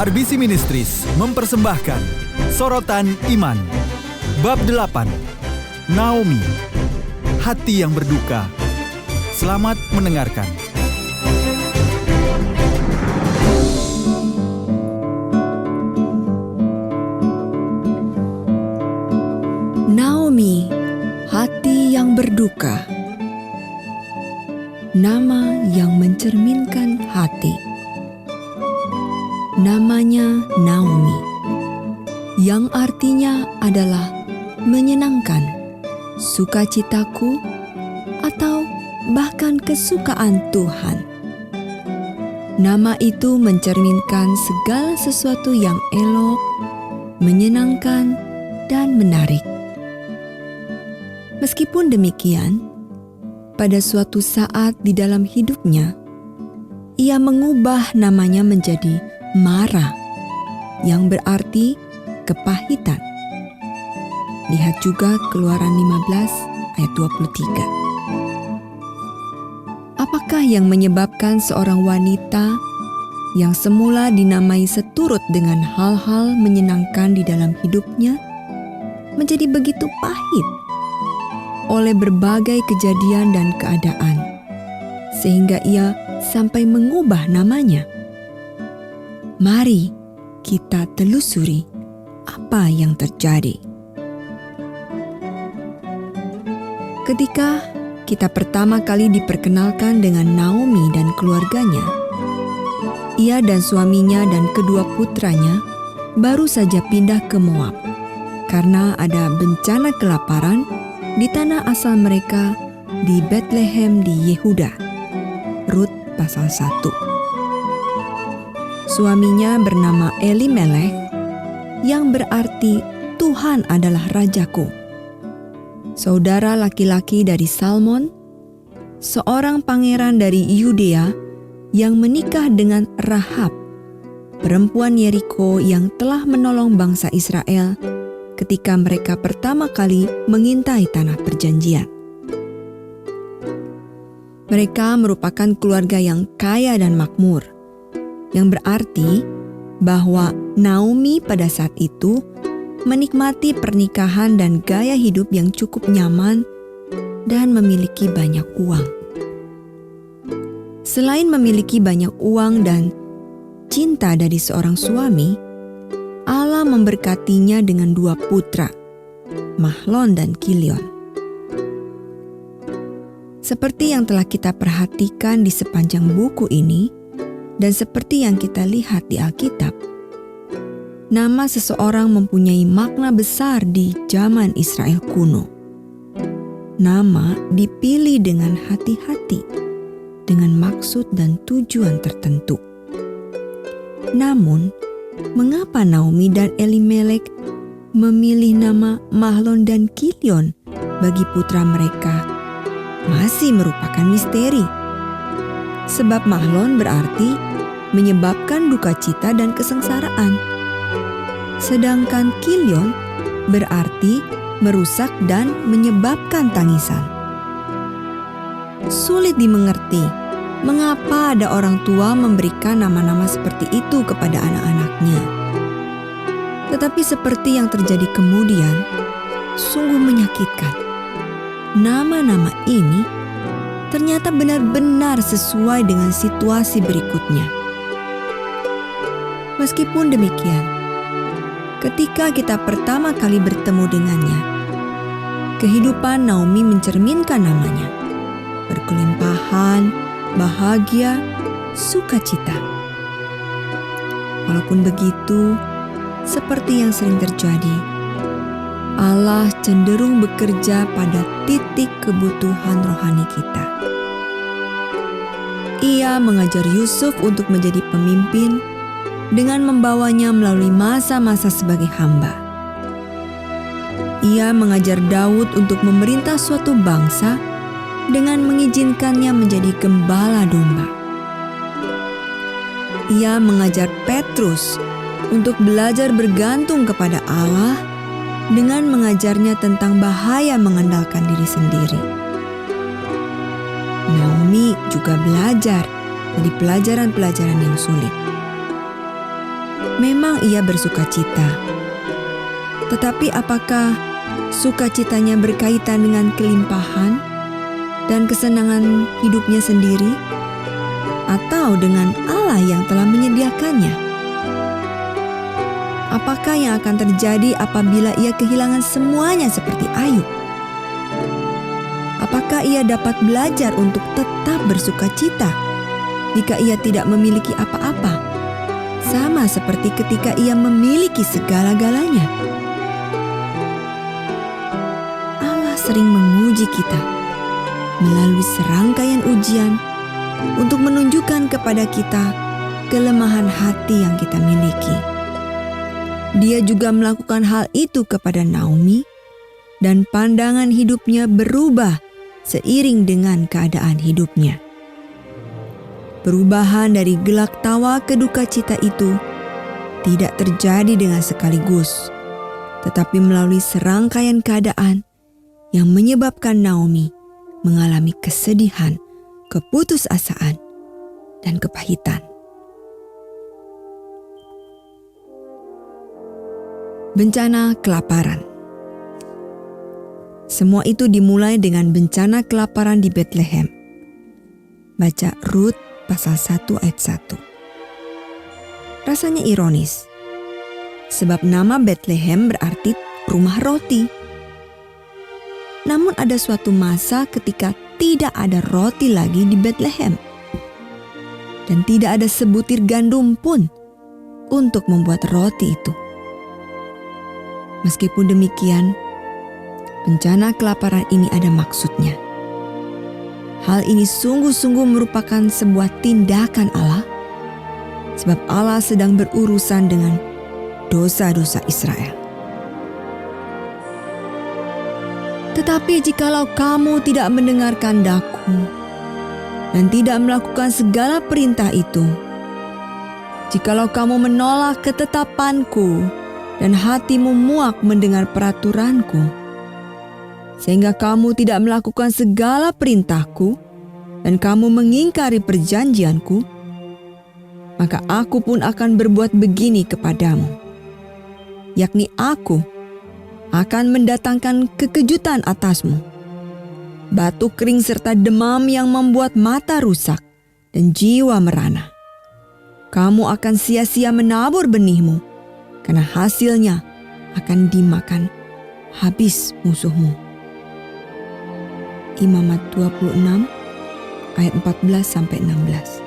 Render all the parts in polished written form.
RBC Ministries mempersembahkan Sorotan Iman Bab 8, Naomi, Hati yang Berduka. Selamat mendengarkan. Naomi, hati yang berduka. Nama yang mencerminkan hati. Namanya Naomi, yang artinya adalah menyenangkan, sukacitaku, atau bahkan kesukaan Tuhan. Nama itu mencerminkan segala sesuatu yang elok, menyenangkan, dan menarik. Meskipun demikian, pada suatu saat di dalam hidupnya, ia mengubah namanya menjadi Mara, yang berarti kepahitan. Lihat juga Keluaran 15 ayat 23. Apakah yang menyebabkan seorang wanita yang semula dinamai seturut dengan hal-hal menyenangkan di dalam hidupnya menjadi begitu pahit oleh berbagai kejadian dan keadaan, sehingga ia sampai mengubah namanya? Mari kita telusuri apa yang terjadi. Ketika kita pertama kali diperkenalkan dengan Naomi dan keluarganya, ia dan suaminya dan kedua putranya baru saja pindah ke Moab karena ada bencana kelaparan di tanah asal mereka di Bethlehem di Yehuda. Rut pasal 1. Suaminya bernama Elimelek, yang berarti Tuhan adalah rajaku. Saudara laki-laki dari Salmon, seorang pangeran dari Yudea yang menikah dengan Rahab, perempuan Yeriko yang telah menolong bangsa Israel ketika mereka pertama kali mengintai tanah perjanjian. Mereka merupakan keluarga yang kaya dan makmur, yang berarti bahwa Naomi pada saat itu menikmati pernikahan dan gaya hidup yang cukup nyaman dan memiliki banyak uang. Selain memiliki banyak uang dan cinta dari seorang suami, Allah memberkatinya dengan 2 putra, Mahlon dan Kilion. Seperti yang telah kita perhatikan di sepanjang buku ini, dan seperti yang kita lihat di Alkitab, nama seseorang mempunyai makna besar di zaman Israel kuno. Nama dipilih dengan hati-hati, dengan maksud dan tujuan tertentu. Namun, mengapa Naomi dan Elimelek memilih nama Mahlon dan Kilion bagi putra mereka masih merupakan misteri. Sebab Mahlon berarti menyebabkan duka cita dan kesengsaraan. Sedangkan Kilion berarti merusak dan menyebabkan tangisan. Sulit dimengerti mengapa ada orang tua memberikan nama-nama seperti itu kepada anak-anaknya. Tetapi seperti yang terjadi kemudian, sungguh menyakitkan. Nama-nama ini ternyata benar-benar sesuai dengan situasi berikutnya. Meskipun demikian, ketika kita pertama kali bertemu dengannya, kehidupan Naomi mencerminkan namanya: berkelimpahan, bahagia, sukacita. Walaupun begitu, seperti yang sering terjadi, Allah cenderung bekerja pada titik kebutuhan rohani kita. Ia mengajar Yusuf untuk menjadi pemimpin dengan membawanya melalui masa-masa sebagai hamba. Ia mengajar Daud untuk memerintah suatu bangsa dengan mengizinkannya menjadi gembala domba. Ia mengajar Petrus untuk belajar bergantung kepada Allah dengan mengajarnya tentang bahaya mengandalkan diri sendiri. Naomi juga belajar dari pelajaran-pelajaran yang sulit. Memang ia bersukacita. Tetapi apakah sukacitanya berkaitan dengan kelimpahan dan kesenangan hidupnya sendiri, atau dengan Allah yang telah menyediakannya? Apakah yang akan terjadi apabila ia kehilangan semuanya seperti Ayub? Apakah ia dapat belajar untuk tetap bersukacita jika ia tidak memiliki apa-apa? Sama seperti ketika ia memiliki segala-galanya. Allah sering menguji kita melalui serangkaian ujian untuk menunjukkan kepada kita kelemahan hati yang kita miliki. Dia juga melakukan hal itu kepada Naomi, dan pandangan hidupnya berubah seiring dengan keadaan hidupnya. Perubahan dari gelak tawa ke duka cita itu tidak terjadi dengan sekaligus, tetapi melalui serangkaian keadaan yang menyebabkan Naomi mengalami kesedihan, keputusasaan, dan kepahitan. Bencana kelaparan. Semua itu dimulai dengan bencana kelaparan di Betlehem. Baca Rut pasal 1 ayat 1. Rasanya ironis, sebab nama Betlehem berarti rumah roti. Namun ada suatu masa ketika tidak ada roti lagi di Betlehem, dan tidak ada sebutir gandum pun untuk membuat roti itu. Meskipun demikian, bencana kelaparan ini ada maksudnya. Hal ini sungguh-sungguh merupakan sebuah tindakan Allah, sebab Allah sedang berurusan dengan dosa-dosa Israel. Tetapi jikalau kamu tidak mendengarkan daku dan tidak melakukan segala perintah itu, jikalau kamu menolak ketetapanku dan hatimu muak mendengar peraturanku, sehingga kamu tidak melakukan segala perintahku dan kamu mengingkari perjanjianku, maka aku pun akan berbuat begini kepadamu, yakni aku akan mendatangkan kekejutan atasmu, batuk kering serta demam yang membuat mata rusak dan jiwa merana. Kamu akan sia-sia menabur benihmu, karena hasilnya akan dimakan habis musuhmu. Imamat 26 ayat 14-16.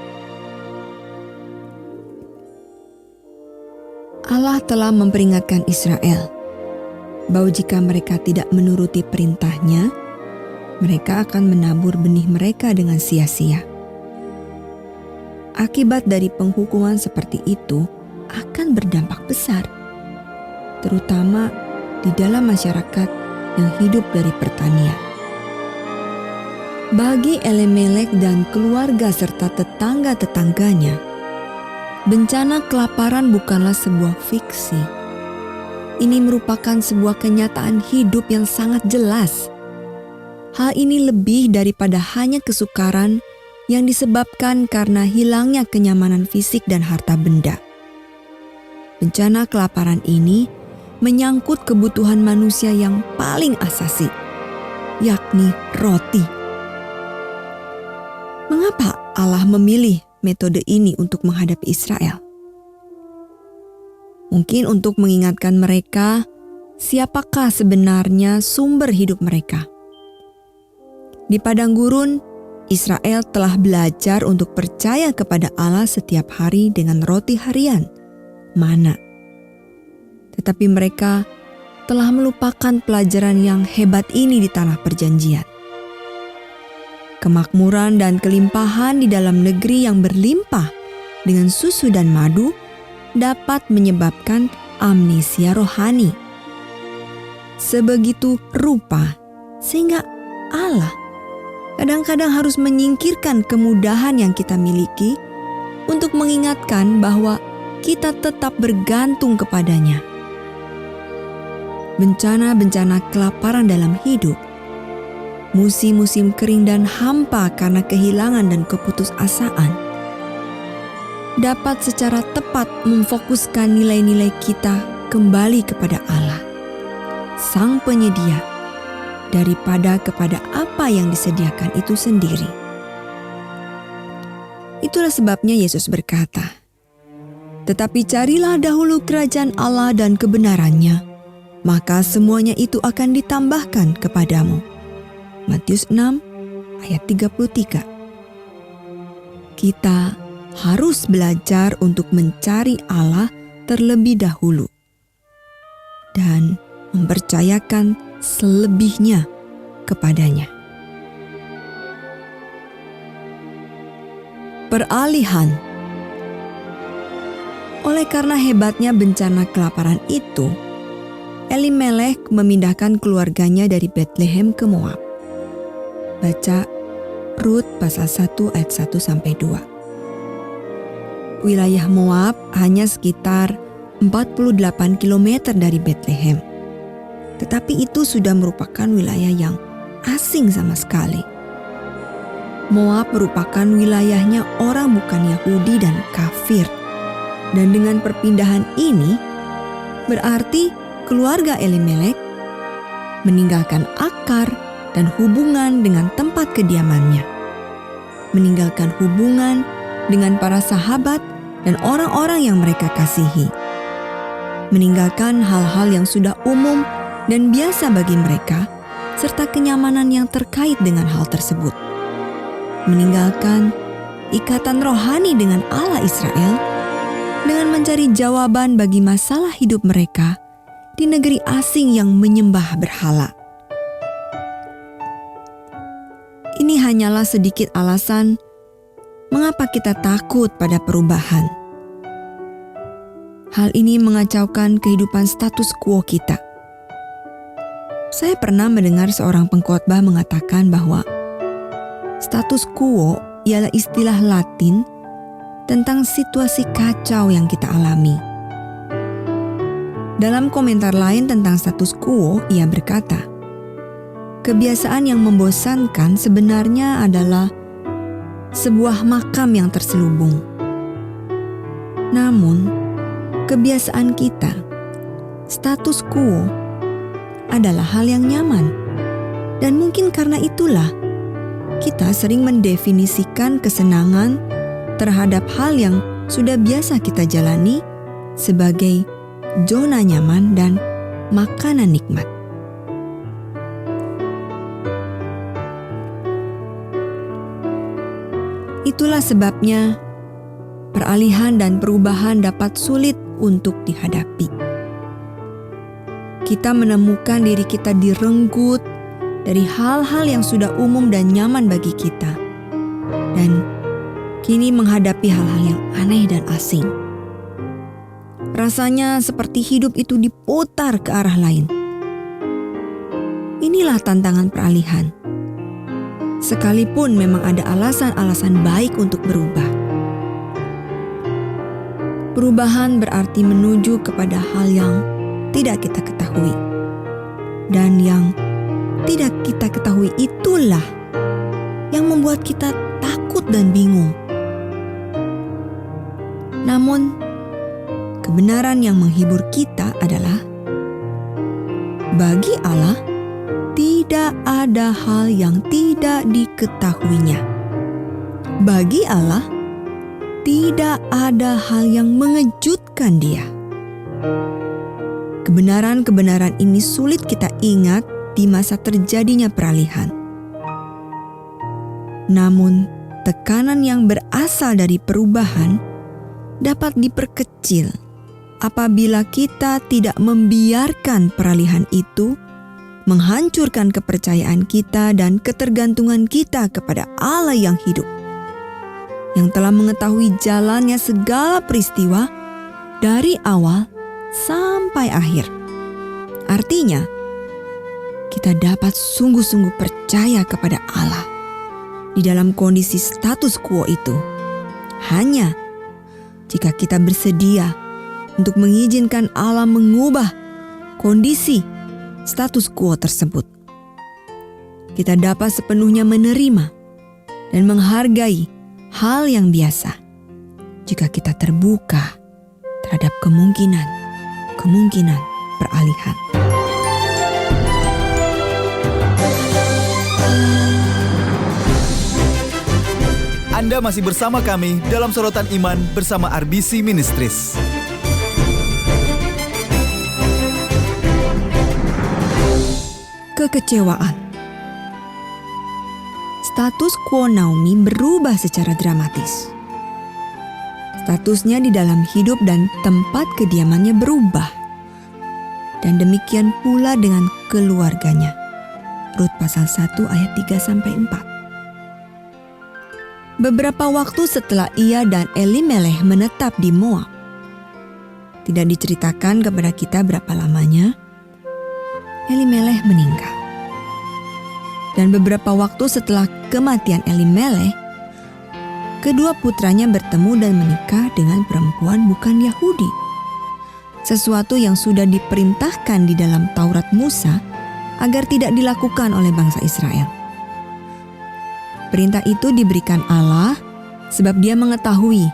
Allah telah memperingatkan Israel bahwa jika mereka tidak menuruti perintahnya, mereka akan menabur benih mereka dengan sia-sia. Akibat dari penghukuman seperti itu akan berdampak besar, terutama di dalam masyarakat yang hidup dari pertanian. Bagi Elimelek dan keluarga serta tetangga-tetangganya, bencana kelaparan bukanlah sebuah fiksi. Ini merupakan sebuah kenyataan hidup yang sangat jelas. Hal ini lebih daripada hanya kesukaran yang disebabkan karena hilangnya kenyamanan fisik dan harta benda. Bencana kelaparan ini menyangkut kebutuhan manusia yang paling asasi, yakni roti. Mengapa Allah memilih metode ini untuk menghadapi Israel? Mungkin untuk mengingatkan mereka siapakah sebenarnya sumber hidup mereka. Di padang gurun, Israel telah belajar untuk percaya kepada Allah setiap hari dengan roti harian, mana. Tetapi mereka telah melupakan pelajaran yang hebat ini di tanah perjanjian. Kemakmuran dan kelimpahan di dalam negeri yang berlimpah dengan susu dan madu dapat menyebabkan amnesia rohani. Sebegitu rupa sehingga Allah kadang-kadang harus menyingkirkan kemudahan yang kita miliki untuk mengingatkan bahwa kita tetap bergantung kepadanya. Bencana-bencana kelaparan dalam hidup, musim-musim kering dan hampa karena kehilangan dan keputusasaan, dapat secara tepat memfokuskan nilai-nilai kita kembali kepada Allah, Sang Penyedia, daripada kepada apa yang disediakan itu sendiri. Itulah sebabnya Yesus berkata, "Tetapi carilah dahulu kerajaan Allah dan kebenarannya, maka semuanya itu akan ditambahkan kepadamu." Matius 6 ayat 33. Kita harus belajar untuk mencari Allah terlebih dahulu dan mempercayakan selebihnya kepadanya. Peralihan. Oleh karena hebatnya bencana kelaparan itu, Elimelek memindahkan keluarganya dari Betlehem ke Moab. Baca Rut pasal 1 ayat 1-2. Wilayah Moab hanya sekitar 48 km dari Betlehem. Tetapi itu sudah merupakan wilayah yang asing sama sekali. Moab merupakan wilayahnya orang bukan Yahudi dan kafir. Dan dengan perpindahan ini, berarti keluarga Elimelek meninggalkan akar dan hubungan dengan tempat kediamannya, meninggalkan hubungan dengan para sahabat dan orang-orang yang mereka kasihi, meninggalkan hal-hal yang sudah umum dan biasa bagi mereka, serta kenyamanan yang terkait dengan hal tersebut, meninggalkan ikatan rohani dengan Allah Israel, dengan mencari jawaban bagi masalah hidup mereka di negeri asing yang menyembah berhala. Ini hanyalah sedikit alasan mengapa kita takut pada perubahan. Hal ini mengacaukan kehidupan status quo kita. Saya pernah mendengar seorang pengkhotbah mengatakan bahwa status quo ialah istilah Latin tentang situasi kacau yang kita alami. Dalam komentar lain tentang status quo, ia berkata, kebiasaan yang membosankan sebenarnya adalah sebuah makam yang terselubung. Namun, kebiasaan kita, status quo, adalah hal yang nyaman. Dan mungkin karena itulah, kita sering mendefinisikan kesenangan terhadap hal yang sudah biasa kita jalani sebagai zona nyaman dan makanan nikmat. Itulah sebabnya peralihan dan perubahan dapat sulit untuk dihadapi. Kita menemukan diri kita direnggut dari hal-hal yang sudah umum dan nyaman bagi kita, dan kini menghadapi hal-hal yang aneh dan asing. Rasanya seperti hidup itu diputar ke arah lain. Inilah tantangan peralihan. Sekalipun memang ada alasan-alasan baik untuk berubah. Perubahan berarti menuju kepada hal yang tidak kita ketahui. Dan yang tidak kita ketahui itulah yang membuat kita takut dan bingung. Namun, kebenaran yang menghibur kita adalah bagi Allah tidak ada hal yang tidak diketahuinya. Bagi Allah tidak ada hal yang mengejutkan Dia. Kebenaran-kebenaran ini sulit kita ingat di masa terjadinya peralihan. Namun, tekanan yang berasal dari perubahan dapat diperkecil apabila kita tidak membiarkan peralihan itu menghancurkan kepercayaan kita dan ketergantungan kita kepada Allah yang hidup, yang telah mengetahui jalannya segala peristiwa dari awal sampai akhir. Artinya, kita dapat sungguh-sungguh percaya kepada Allah di dalam kondisi status quo itu, hanya jika kita bersedia untuk mengizinkan Allah mengubah kondisi status quo tersebut. Kita dapat sepenuhnya menerima dan menghargai hal yang biasa, jika kita terbuka terhadap kemungkinan peralihan. Anda masih bersama kami dalam Sorotan Iman bersama RBC Ministries. Kekecewaan. Status quo Naomi berubah secara dramatis. Statusnya di dalam hidup dan tempat kediamannya berubah. Dan demikian pula dengan keluarganya. Rut pasal 1 ayat 3-4. Beberapa waktu setelah ia dan Elimeleh menetap di Moab. Tidak diceritakan kepada kita berapa lamanya, Elimeleh meninggal. Dan beberapa waktu setelah kematian Elimeleh, kedua putranya bertemu dan menikah dengan perempuan bukan Yahudi. Sesuatu yang sudah diperintahkan di dalam Taurat Musa agar tidak dilakukan oleh bangsa Israel. Perintah itu diberikan Allah sebab Dia mengetahui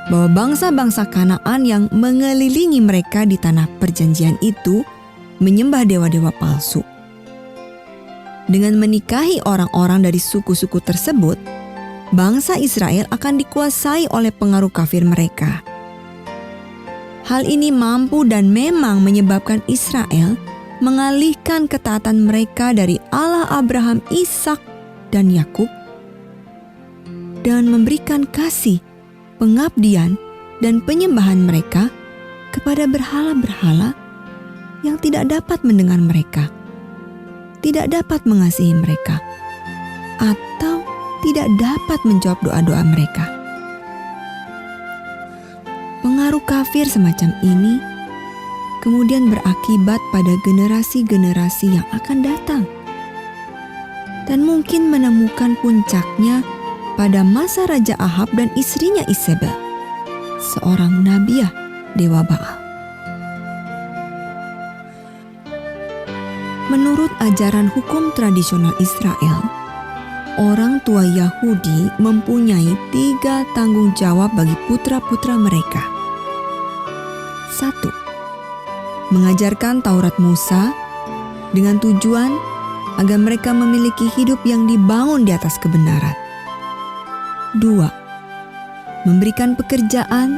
bahwa bangsa-bangsa Kanaan yang mengelilingi mereka di tanah perjanjian itu menyembah dewa-dewa palsu. Dengan menikahi orang-orang dari suku-suku tersebut, bangsa Israel akan dikuasai oleh pengaruh kafir mereka. Hal ini mampu dan memang menyebabkan Israel mengalihkan ketaatan mereka dari Allah Abraham, Ishak, dan Yakub dan memberikan kasih, pengabdian, dan penyembahan mereka kepada berhala-berhala yang tidak dapat mendengar mereka, tidak dapat mengasihi mereka, atau tidak dapat menjawab doa-doa mereka. Pengaruh kafir semacam ini kemudian berakibat pada generasi-generasi yang akan datang dan mungkin menemukan puncaknya pada masa Raja Ahab dan istrinya Isabel, seorang nabiah dewa Baal. Menurut ajaran hukum tradisional Israel, orang tua Yahudi mempunyai 3 tanggung jawab bagi putra-putra mereka. 1. Mengajarkan Taurat Musa dengan tujuan agar mereka memiliki hidup yang dibangun di atas kebenaran. 2. Memberikan pekerjaan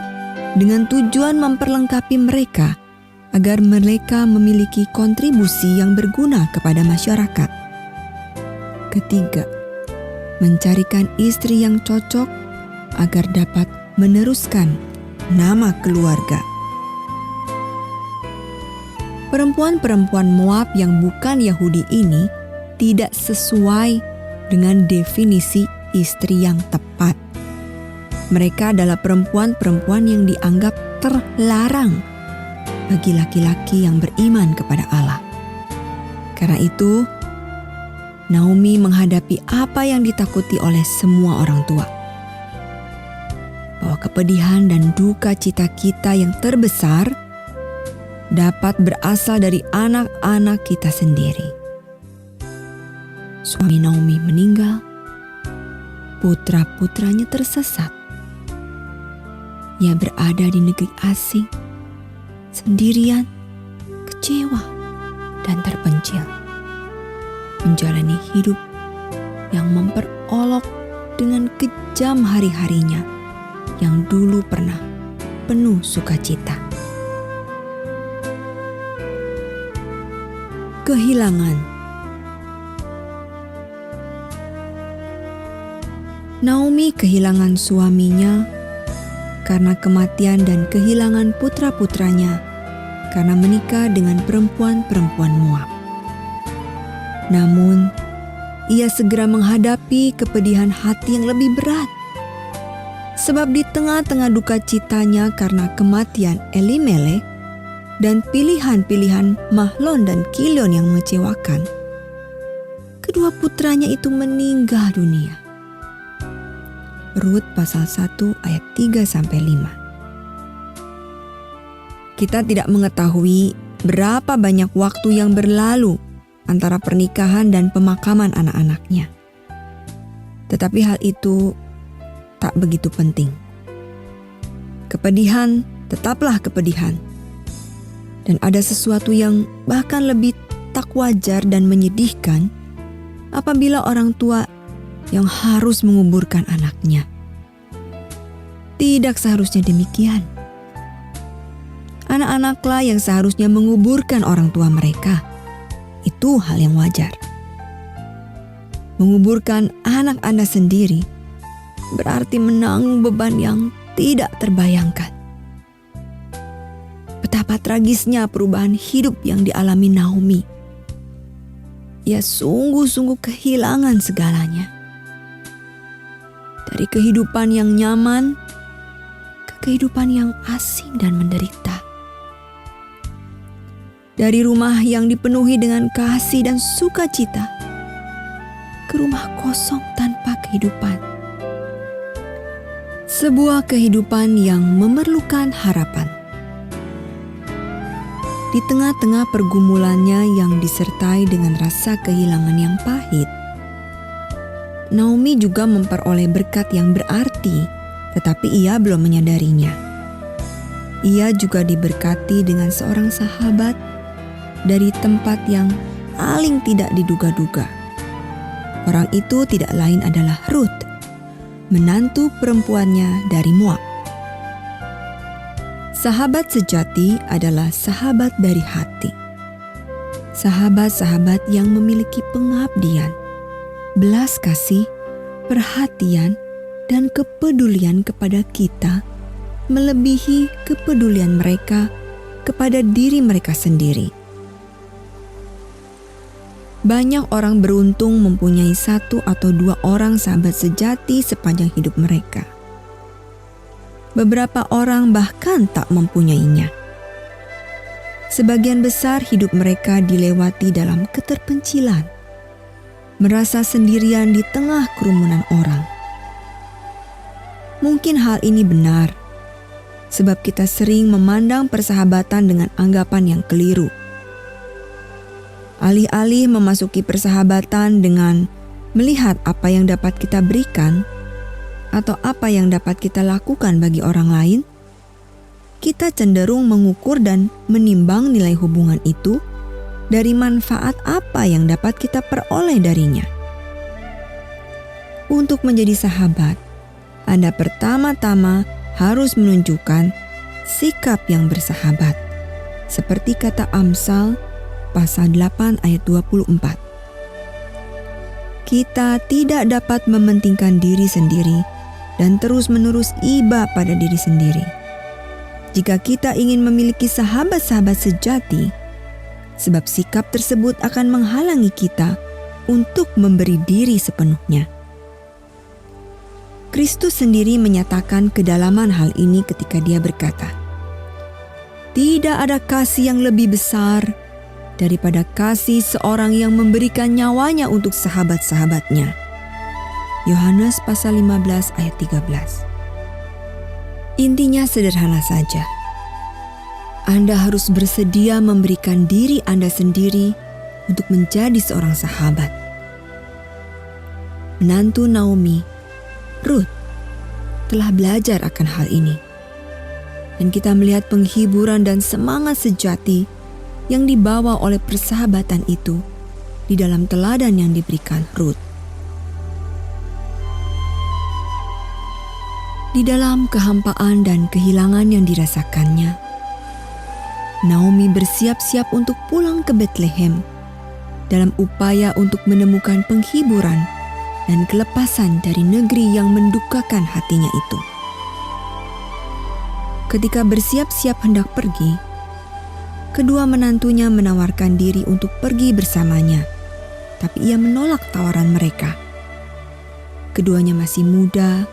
dengan tujuan memperlengkapi mereka agar mereka memiliki kontribusi yang berguna kepada masyarakat. 3. Mencarikan istri yang cocok agar dapat meneruskan nama keluarga. Perempuan-perempuan Moab yang bukan Yahudi ini tidak sesuai dengan definisi istri yang tepat. Mereka adalah perempuan-perempuan yang dianggap terlarang bagi laki-laki yang beriman kepada Allah. Karena itu, Naomi menghadapi apa yang ditakuti oleh semua orang tua. Bahwa kepedihan dan duka cita kita yang terbesar dapat berasal dari anak-anak kita sendiri. Suami Naomi meninggal, putra-putranya tersesat. Ia berada di negeri asing, sendirian, kecewa, dan terpencil. Menjalani hidup yang memperolok dengan kejam hari-harinya yang dulu pernah penuh sukacita. Kehilangan. Naomi kehilangan suaminya karena kematian dan kehilangan putra-putranya karena menikah dengan perempuan-perempuan Moab. Namun, ia segera menghadapi kepedihan hati yang lebih berat. Sebab di tengah-tengah duka citanya karena kematian Elimeleh dan pilihan-pilihan Mahlon dan Kilion yang mengecewakan, kedua putranya itu meninggal dunia. Rut pasal 1 ayat 3-5. Kita tidak mengetahui berapa banyak waktu yang berlalu antara pernikahan dan pemakaman anak-anaknya. Tetapi hal itu tak begitu penting. Kepedihan tetaplah kepedihan. Dan ada sesuatu yang bahkan lebih tak wajar dan menyedihkan apabila orang tua yang harus menguburkan anaknya. Tidak seharusnya demikian. Anak-anaklah yang seharusnya menguburkan orang tua mereka. Itu hal yang wajar. Menguburkan anak Anda sendiri berarti menanggung beban yang tidak terbayangkan. Betapa tragisnya perubahan hidup yang dialami Naomi. Ia sungguh-sungguh kehilangan segalanya. Dari kehidupan yang nyaman ke kehidupan yang asing dan menderita. Dari rumah yang dipenuhi dengan kasih dan sukacita ke rumah kosong tanpa kehidupan. Sebuah kehidupan yang memerlukan harapan. Di tengah-tengah pergumulannya yang disertai dengan rasa kehilangan yang pahit, Naomi juga memperoleh berkat yang berarti, tetapi ia belum menyadarinya. Ia juga diberkati dengan seorang sahabat dari tempat yang paling tidak diduga-duga. Orang itu tidak lain adalah Ruth, menantu perempuannya dari Moab. Sahabat sejati adalah sahabat dari hati. Sahabat-sahabat yang memiliki pengabdian, belas kasih, perhatian, dan kepedulian kepada kita melebihi kepedulian mereka kepada diri mereka sendiri. Banyak orang beruntung mempunyai 1 atau 2 orang sahabat sejati sepanjang hidup mereka. Beberapa orang bahkan tak mempunyainya. Sebagian besar hidup mereka dilewati dalam keterpencilan, merasa sendirian di tengah kerumunan orang. Mungkin hal ini benar, sebab kita sering memandang persahabatan dengan anggapan yang keliru. Alih-alih memasuki persahabatan dengan melihat apa yang dapat kita berikan atau apa yang dapat kita lakukan bagi orang lain, kita cenderung mengukur dan menimbang nilai hubungan itu dari manfaat apa yang dapat kita peroleh darinya. Untuk menjadi sahabat, Anda pertama-tama harus menunjukkan sikap yang bersahabat, seperti kata Amsal pasal 8 ayat 24. Kita tidak dapat mementingkan diri sendiri dan terus-menerus iba pada diri sendiri. Jika kita ingin memiliki sahabat-sahabat sejati, sebab sikap tersebut akan menghalangi kita untuk memberi diri sepenuhnya. Kristus sendiri menyatakan kedalaman hal ini ketika Dia berkata, "Tidak ada kasih yang lebih besar daripada kasih seorang yang memberikan nyawanya untuk sahabat-sahabatnya." Yohanes pasal 15 ayat 13. Intinya sederhana saja. Anda harus bersedia memberikan diri Anda sendiri untuk menjadi seorang sahabat. Menantu Naomi, Ruth, telah belajar akan hal ini. Dan kita melihat penghiburan dan semangat sejati yang dibawa oleh persahabatan itu di dalam teladan yang diberikan Ruth. Di dalam kehampaan dan kehilangan yang dirasakannya, Naomi bersiap-siap untuk pulang ke Bethlehem dalam upaya untuk menemukan penghiburan dan kelepasan dari negeri yang mendukakan hatinya itu. Ketika bersiap-siap hendak pergi, kedua menantunya menawarkan diri untuk pergi bersamanya, tapi ia menolak tawaran mereka. Keduanya masih muda,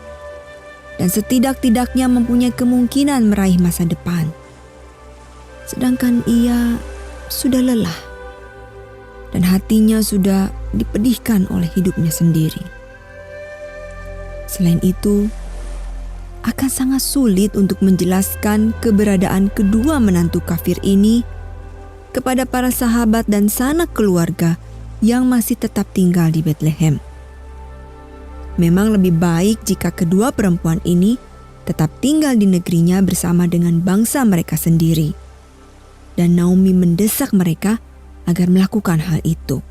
dan setidak-tidaknya mempunyai kemungkinan meraih masa depan. Sedangkan ia sudah lelah dan hatinya sudah dipedihkan oleh hidupnya sendiri. Selain itu, akan sangat sulit untuk menjelaskan keberadaan kedua menantu kafir ini kepada para sahabat dan sanak keluarga yang masih tetap tinggal di Bethlehem. Memang lebih baik jika kedua perempuan ini tetap tinggal di negerinya bersama dengan bangsa mereka sendiri. Dan Naomi mendesak mereka agar melakukan hal itu.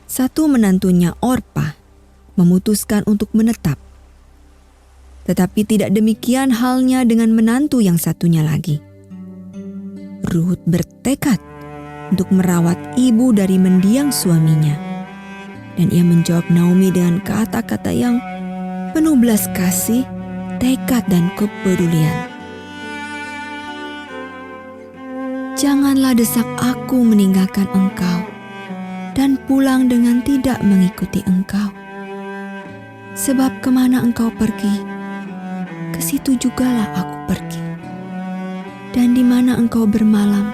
Satu menantunya, Orpa, memutuskan untuk menetap. Tetapi tidak demikian halnya dengan menantu yang satunya lagi. Ruth bertekad untuk merawat ibu dari mendiang suaminya. Dan ia menjawab Naomi dengan kata-kata yang penuh belas kasih, tekad dan kepedulian. Janganlah desak aku meninggalkan engkau dan pulang dengan tidak mengikuti engkau. Sebab kemana engkau pergi, ke situ jugalah aku pergi. Dan di mana engkau bermalam,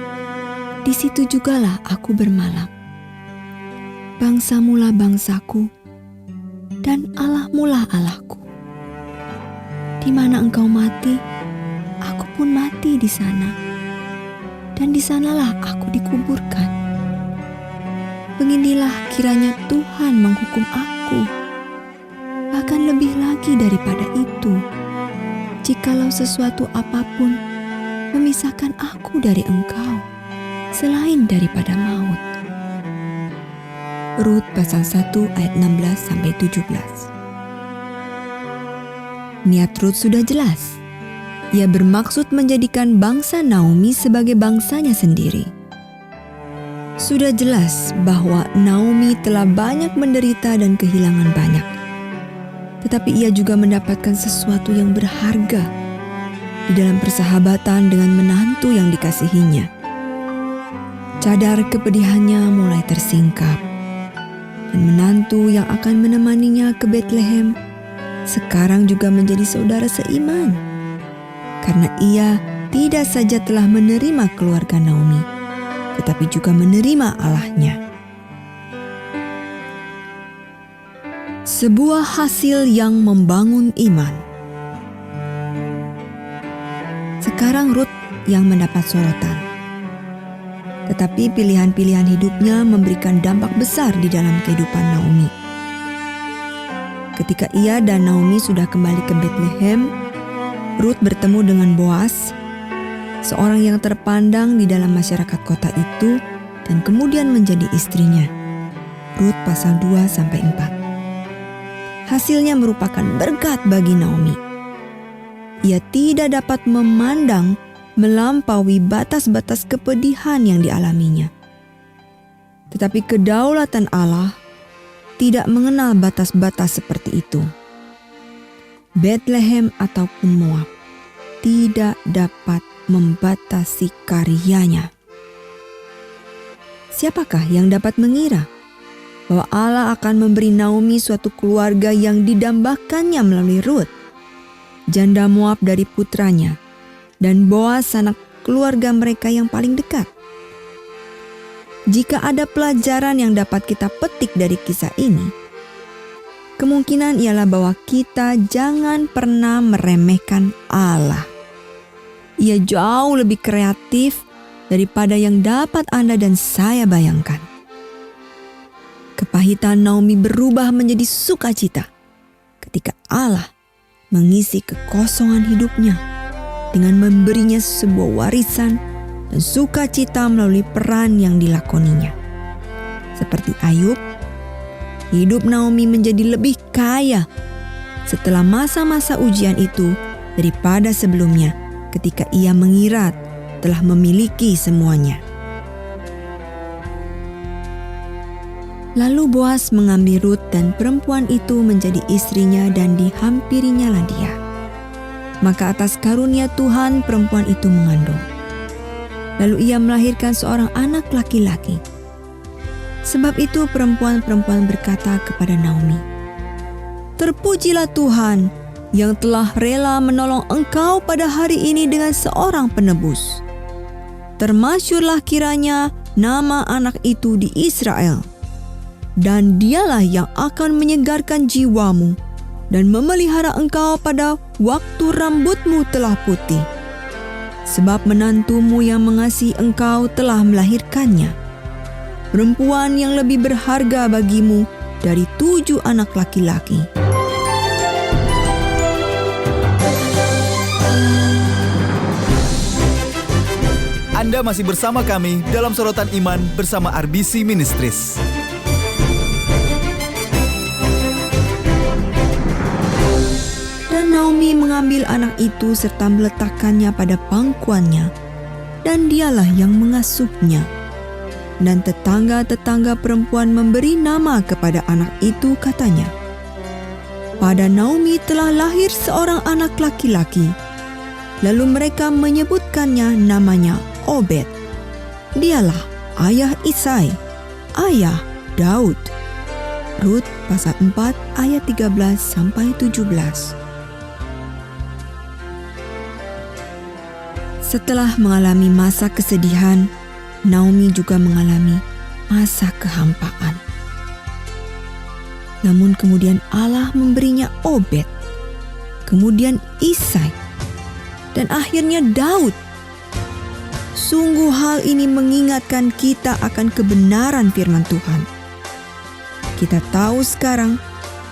di situ jugalah aku bermalam. Bangsamulah bangsaku, dan Allahmulah Allahku. Di mana engkau mati, aku pun mati di sana. Dan di sanalah aku dikuburkan. Beginilah kiranya Tuhan menghukum aku, bahkan lebih lagi daripada itu, jikalau sesuatu apapun memisahkan aku dari engkau, selain daripada maut. Rut pasal 1 ayat 16-17. Niat Rut sudah jelas. Ia bermaksud menjadikan bangsa Naomi sebagai bangsanya sendiri. Sudah jelas bahwa Naomi telah banyak menderita dan kehilangan banyak. Tetapi ia juga mendapatkan sesuatu yang berharga di dalam persahabatan dengan menantu yang dikasihinya. Cadar kepedihannya mulai tersingkap. Dan menantu yang akan menemaninya ke Betlehem sekarang juga menjadi saudara seiman. Karena ia tidak saja telah menerima keluarga Naomi, tetapi juga menerima Allahnya. Sebuah hasil yang membangun iman. Sekarang Rut yang mendapat sorotan. Tetapi pilihan-pilihan hidupnya memberikan dampak besar di dalam kehidupan Naomi. Ketika ia dan Naomi sudah kembali ke Betlehem, Rut bertemu dengan Boas, seorang yang terpandang di dalam masyarakat kota itu dan kemudian menjadi istrinya. Rut pasal 2-4. Hasilnya merupakan berkat bagi Naomi. Ia tidak dapat memandang melampaui batas-batas kepedihan yang dialaminya. Tetapi kedaulatan Allah tidak mengenal batas-batas seperti itu. Betlehem ataupun Moab tidak dapat membatasi karyanya. Siapakah yang dapat mengira bahwa Allah akan memberi Naomi suatu keluarga yang didambakannya melalui Rut, janda Moab dari putranya, dan Boas anak keluarga mereka yang paling dekat? Jika ada pelajaran yang dapat kita petik dari kisah ini, kemungkinan ialah bahwa kita jangan pernah meremehkan Allah. Ia jauh lebih kreatif daripada yang dapat Anda dan saya bayangkan. Kepahitan Naomi berubah menjadi sukacita ketika Allah mengisi kekosongan hidupnya dengan memberinya sebuah warisan dan sukacita melalui peran yang dilakoninya. Seperti Ayub, hidup Naomi menjadi lebih kaya setelah masa-masa ujian itu daripada sebelumnya ketika ia mengira telah memiliki semuanya. Lalu Boas mengambil Rut dan perempuan itu menjadi istrinya dan dihampirinya dia. Maka atas karunia Tuhan perempuan itu mengandung. Lalu ia melahirkan seorang anak laki-laki. Sebab itu perempuan-perempuan berkata kepada Naomi, "Terpujilah Tuhan yang telah rela menolong engkau pada hari ini dengan seorang penebus. Termasyurlah kiranya nama anak itu di Israel. Dan dialah yang akan menyegarkan jiwamu dan memelihara engkau pada waktu rambutmu telah putih. Sebab menantumu yang mengasihi engkau telah melahirkannya, perempuan yang lebih berharga bagimu dari 7 anak laki-laki." Anda masih bersama kami dalam Sorotan Iman bersama RBC Ministries. Dan Naomi mengambil anak itu serta meletakkannya pada pangkuannya, dan dialah yang mengasuhnya. Dan tetangga-tetangga perempuan memberi nama kepada anak itu, katanya, "Pada Naomi telah lahir seorang anak laki-laki." Lalu mereka menyebutkannya namanya Obed. Dialah ayah Isai, ayah Daud. Rut pasal 4 ayat 13-17. Setelah mengalami masa kesedihan, Naomi juga mengalami masa kehampaan. Namun kemudian Allah memberinya Obed, kemudian Isai, dan akhirnya Daud. Sungguh hal ini mengingatkan kita akan kebenaran firman Tuhan. Kita tahu sekarang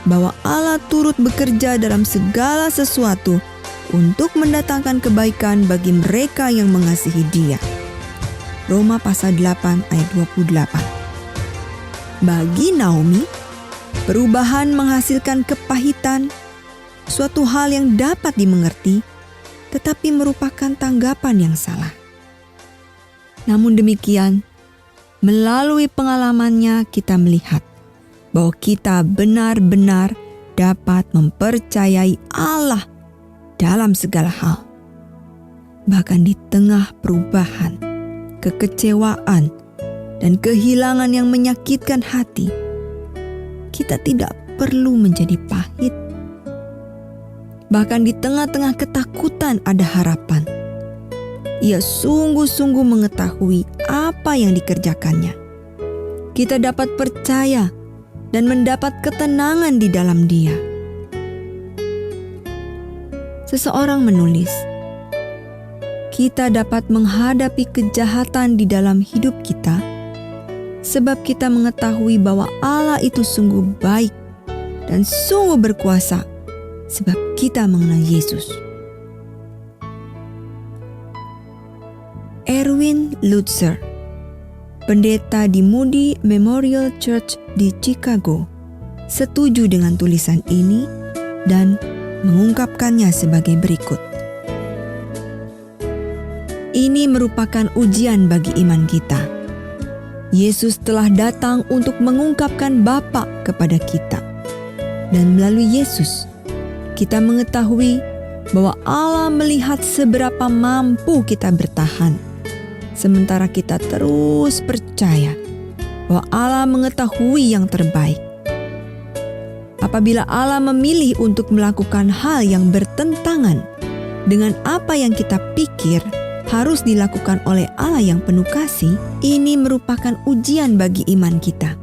bahwa Allah turut bekerja dalam segala sesuatu untuk mendatangkan kebaikan bagi mereka yang mengasihi Dia. Roma pasal 8 ayat 28. Bagi Naomi, perubahan menghasilkan kepahitan, suatu hal yang dapat dimengerti, tetapi merupakan tanggapan yang salah. Namun demikian, melalui pengalamannya kita melihat bahwa kita benar-benar dapat mempercayai Allah dalam segala hal. Bahkan di tengah perubahan, kekecewaan, dan kehilangan yang menyakitkan hati, kita tidak perlu menjadi pahit. Bahkan di tengah-tengah ketakutan ada harapan. Ia sungguh-sungguh mengetahui apa yang dikerjakannya. Kita dapat percaya dan mendapat ketenangan di dalam Dia. Seseorang menulis, kita dapat menghadapi kejahatan di dalam hidup kita sebab kita mengetahui bahwa Allah itu sungguh baik dan sungguh berkuasa sebab kita mengenal Yesus. Erwin Lutzer, pendeta di Moody Memorial Church di Chicago, setuju dengan tulisan ini dan mengungkapkannya sebagai berikut. Ini merupakan ujian bagi iman kita. Yesus telah datang untuk mengungkapkan Bapa kepada kita. Dan melalui Yesus, kita mengetahui bahwa Allah melihat seberapa mampu kita bertahan. Sementara kita terus percaya bahwa Allah mengetahui yang terbaik. Apabila Allah memilih untuk melakukan hal yang bertentangan dengan apa yang kita pikir harus dilakukan oleh Allah yang penuh kasih, ini merupakan ujian bagi iman kita.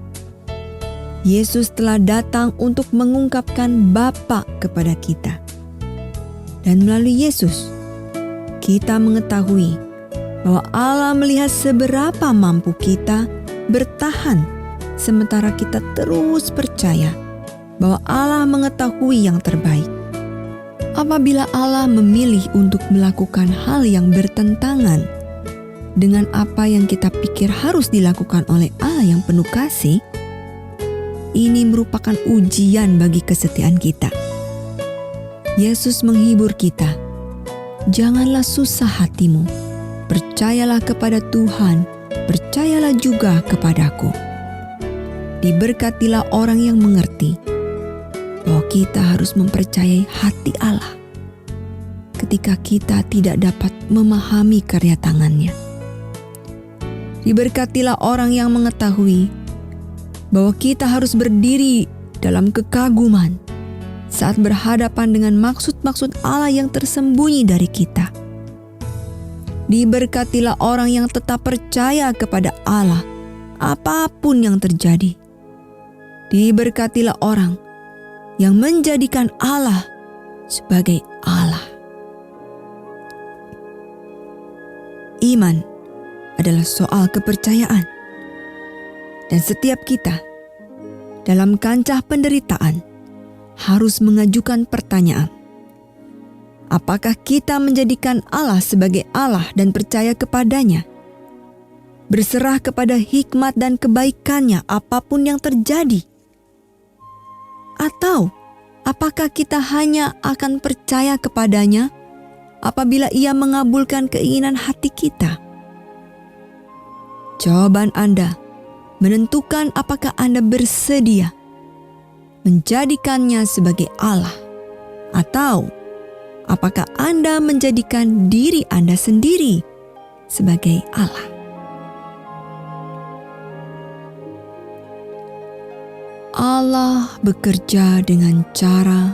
Yesus telah datang untuk mengungkapkan Bapa kepada kita. Dan melalui Yesus, kita mengetahui bahwa Allah melihat seberapa mampu kita bertahan sementara kita terus percaya bahwa Allah mengetahui yang terbaik. Apabila Allah memilih untuk melakukan hal yang bertentangan dengan apa yang kita pikir harus dilakukan oleh Allah yang penuh kasih, ini merupakan ujian bagi kesetiaan kita. Yesus menghibur kita, janganlah susah hatimu, percayalah kepada Tuhan, percayalah juga kepadaku. Diberkatilah orang yang mengerti bahwa kita harus mempercayai hati Allah ketika kita tidak dapat memahami karya tangannya. Diberkatilah orang yang mengetahui bahwa kita harus berdiri dalam kekaguman saat berhadapan dengan maksud-maksud Allah yang tersembunyi dari kita. Diberkatilah orang yang tetap percaya kepada Allah apapun yang terjadi. Diberkatilah orang yang menjadikan Allah sebagai Allah. Iman adalah soal kepercayaan. Dan setiap kita dalam kancah penderitaan harus mengajukan pertanyaan. Apakah kita menjadikan Allah sebagai Allah dan percaya kepadanya berserah kepada hikmat dan kebaikannya apapun yang terjadi? Atau apakah kita hanya akan percaya kepadanya apabila Ia mengabulkan keinginan hati kita? Jawaban Anda menentukan apakah Anda bersedia menjadikannya sebagai Allah, atau apakah Anda menjadikan diri Anda sendiri sebagai Allah. Allah bekerja dengan cara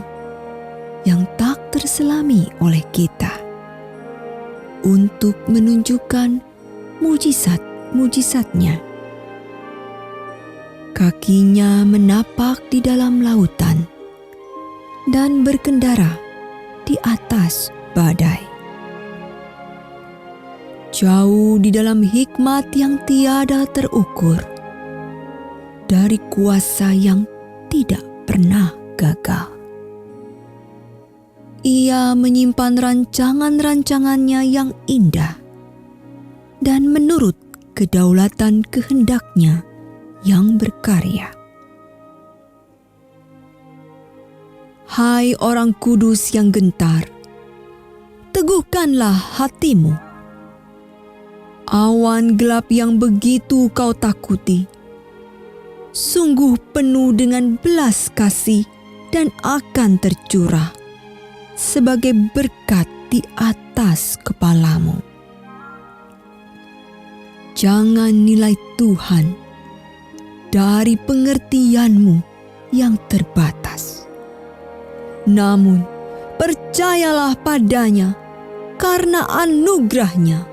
yang tak terselami oleh kita untuk menunjukkan mujizat-mujizatnya. Kakinya menapak di dalam lautan dan berkendara di atas badai. Jauh di dalam hikmat yang tiada terukur, dari kuasa yang tidak pernah gagal. Ia menyimpan rancangan-rancangannya yang indah dan menurut kedaulatan kehendaknya yang berkarya. Hai orang kudus yang gentar, teguhkanlah hatimu. Awan gelap yang begitu kau takuti, sungguh penuh dengan belas kasih dan akan tercurah sebagai berkat di atas kepalamu. Jangan nilai Tuhan dari pengertianmu yang terbatas, namun percayalah padanya karena anugerahnya.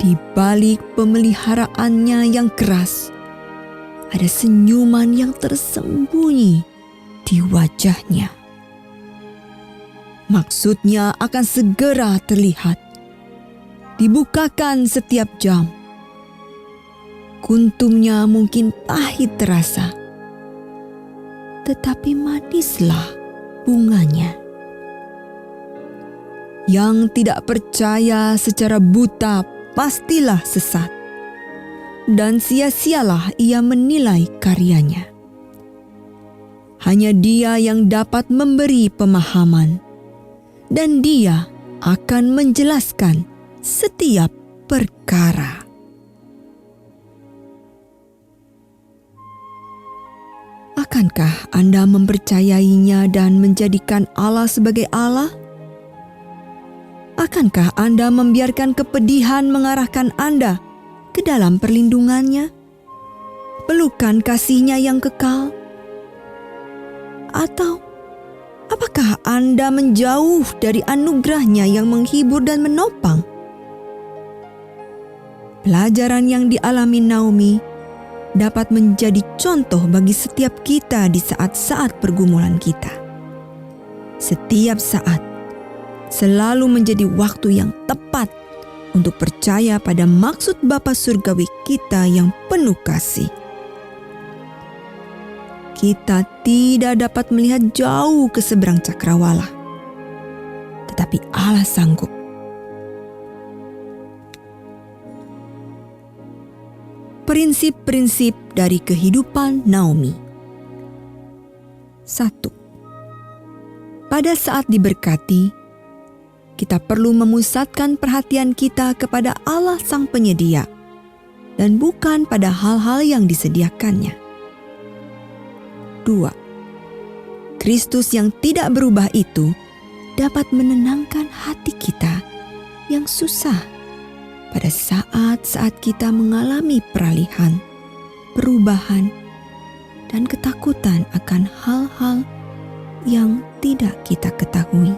Di balik pemeliharaannya yang keras, ada senyuman yang tersembunyi di wajahnya. Maksudnya akan segera terlihat, dibukakan setiap jam. Kuntumnya mungkin pahit terasa, tetapi manislah bunganya. Yang tidak percaya secara buta pastilah sesat, dan sia-sialah ia menilai karyanya. Hanya Dia yang dapat memberi pemahaman, dan Dia akan menjelaskan setiap perkara. Akankah Anda mempercayainya dan menjadikan Allah sebagai Allah? Akankah Anda membiarkan kepedihan mengarahkan Anda ke dalam perlindungannya, pelukan kasih-Nya yang kekal? Atau apakah Anda menjauh dari anugerah-Nya yang menghibur dan menopang? Pelajaran yang dialami Naomi dapat menjadi contoh bagi setiap kita di saat-saat pergumulan kita. Setiap saat selalu menjadi waktu yang tepat untuk percaya pada maksud Bapa Surgawi kita yang penuh kasih. Kita tidak dapat melihat jauh ke seberang cakrawala, tetapi Allah sanggup. Prinsip-prinsip dari kehidupan Naomi. 1. Pada saat diberkati, kita perlu memusatkan perhatian kita kepada Allah Sang Penyedia dan bukan pada hal-hal yang disediakannya. 2. Kristus yang tidak berubah itu dapat menenangkan hati kita yang susah pada saat-saat kita mengalami peralihan, perubahan, dan ketakutan akan hal-hal yang tidak kita ketahui.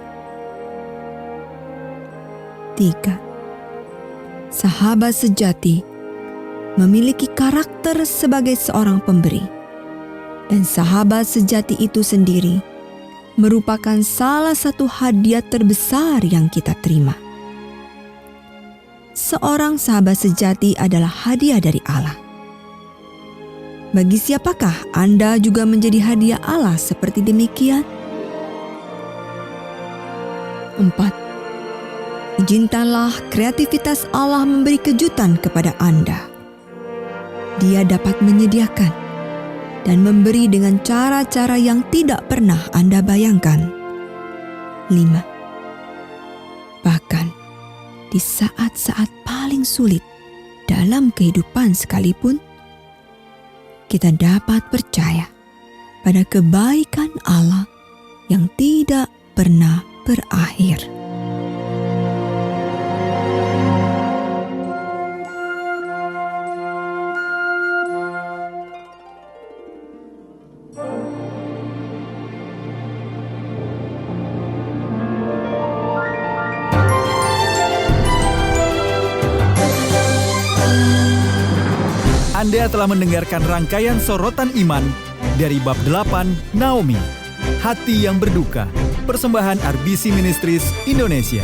3. Sahabat sejati memiliki karakter sebagai seorang pemberi, dan sahabat sejati itu sendiri merupakan salah satu hadiah terbesar yang kita terima. Seorang sahabat sejati adalah hadiah dari Allah. Bagi siapakah Anda juga menjadi hadiah Allah seperti demikian? 4. izinkanlah kreativitas Allah memberi kejutan kepada Anda. Dia dapat menyediakan dan memberi dengan cara-cara yang tidak pernah Anda bayangkan. 5. Bahkan di saat-saat paling sulit dalam kehidupan sekalipun, kita dapat percaya pada kebaikan Allah yang tidak pernah berakhir. Anda telah mendengarkan rangkaian sorotan iman dari bab 8 Naomi, Hati yang Berduka, persembahan RBC Ministries Indonesia.